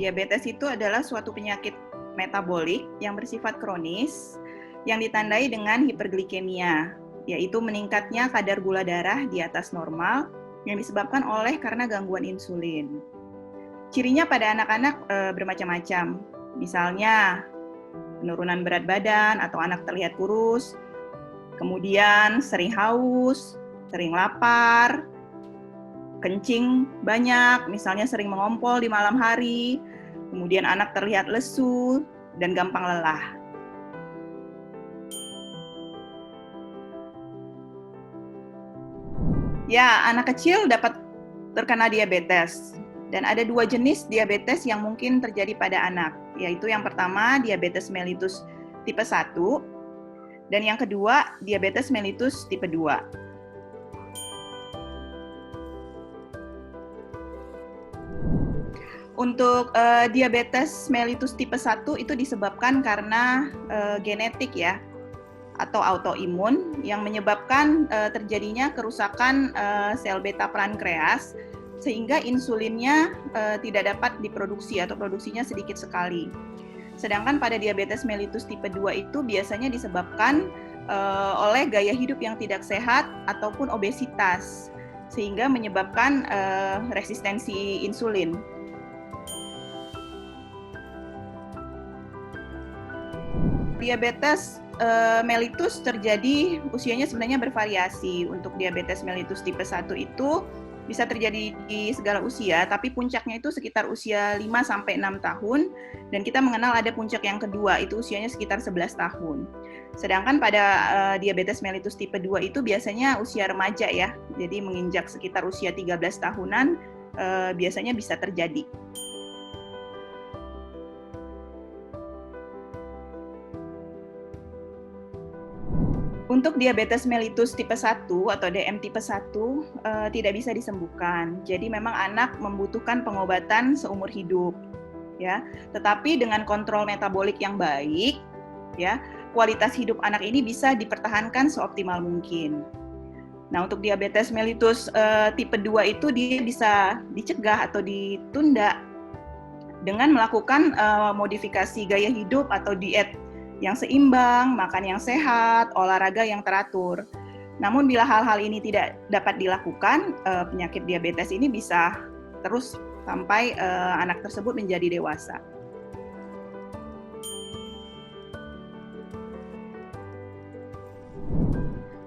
Diabetes itu adalah suatu penyakit metabolik yang bersifat kronis yang ditandai dengan hiperglikemia, yaitu meningkatnya kadar gula darah di atas normal yang disebabkan karena gangguan insulin. Cirinya pada anak-anak bermacam-macam, misalnya penurunan berat badan atau anak terlihat kurus, kemudian sering haus, sering lapar, kencing banyak, misalnya sering mengompol di malam hari, kemudian anak terlihat lesu dan gampang lelah. Ya, anak kecil dapat terkena diabetes. Dan ada 2 jenis diabetes yang mungkin terjadi pada anak, yaitu yang pertama diabetes mellitus tipe 1 dan yang kedua diabetes mellitus tipe 2. Untuk diabetes mellitus tipe 1 itu disebabkan karena genetik ya, atau autoimun yang menyebabkan terjadinya kerusakan sel beta pankreas sehingga insulinnya tidak dapat diproduksi atau produksinya sedikit sekali. Sedangkan pada diabetes mellitus tipe 2 itu biasanya disebabkan oleh gaya hidup yang tidak sehat ataupun obesitas sehingga menyebabkan resistensi insulin. Diabetes mellitus terjadi usianya sebenarnya bervariasi. Untuk diabetes mellitus tipe 1 itu bisa terjadi di segala usia, tapi puncaknya itu sekitar usia 5-6 tahun, dan kita mengenal ada puncak yang kedua, itu usianya sekitar 11 tahun. Sedangkan pada diabetes mellitus tipe 2 itu biasanya usia remaja ya, jadi menginjak sekitar usia 13 tahunan biasanya bisa terjadi. Untuk diabetes mellitus tipe 1 atau DM tipe 1 tidak bisa disembuhkan. Jadi memang anak membutuhkan pengobatan seumur hidup, ya. Tetapi dengan kontrol metabolik yang baik, ya, kualitas hidup anak ini bisa dipertahankan seoptimal mungkin. Nah, untuk diabetes mellitus tipe 2 itu dia bisa dicegah atau ditunda dengan melakukan modifikasi gaya hidup atau diet yang seimbang, makan yang sehat, olahraga yang teratur. Namun bila hal-hal ini tidak dapat dilakukan, penyakit diabetes ini bisa terus sampai anak tersebut menjadi dewasa.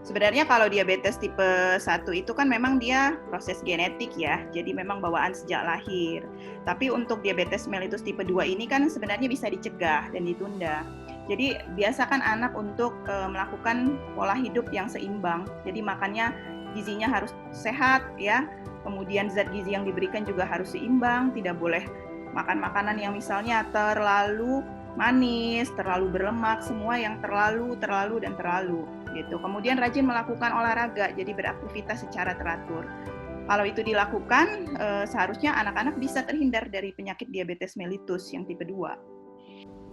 Sebenarnya kalau diabetes tipe 1 itu kan memang dia proses genetik ya, jadi memang bawaan sejak lahir. Tapi untuk diabetes mellitus tipe 2 ini kan sebenarnya bisa dicegah dan ditunda. Jadi biasakan anak untuk melakukan pola hidup yang seimbang. Jadi makannya gizinya harus sehat ya. Kemudian zat gizi yang diberikan juga harus seimbang, tidak boleh makan makanan yang misalnya terlalu manis, terlalu berlemak, semua yang terlalu gitu. Kemudian rajin melakukan olahraga, jadi beraktivitas secara teratur. Kalau itu dilakukan, seharusnya anak-anak bisa terhindar dari penyakit diabetes mellitus yang tipe 2.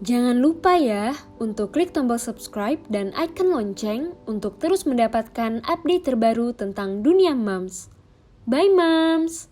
Jangan lupa ya untuk klik tombol subscribe dan icon lonceng untuk terus mendapatkan update terbaru tentang dunia moms. Bye moms!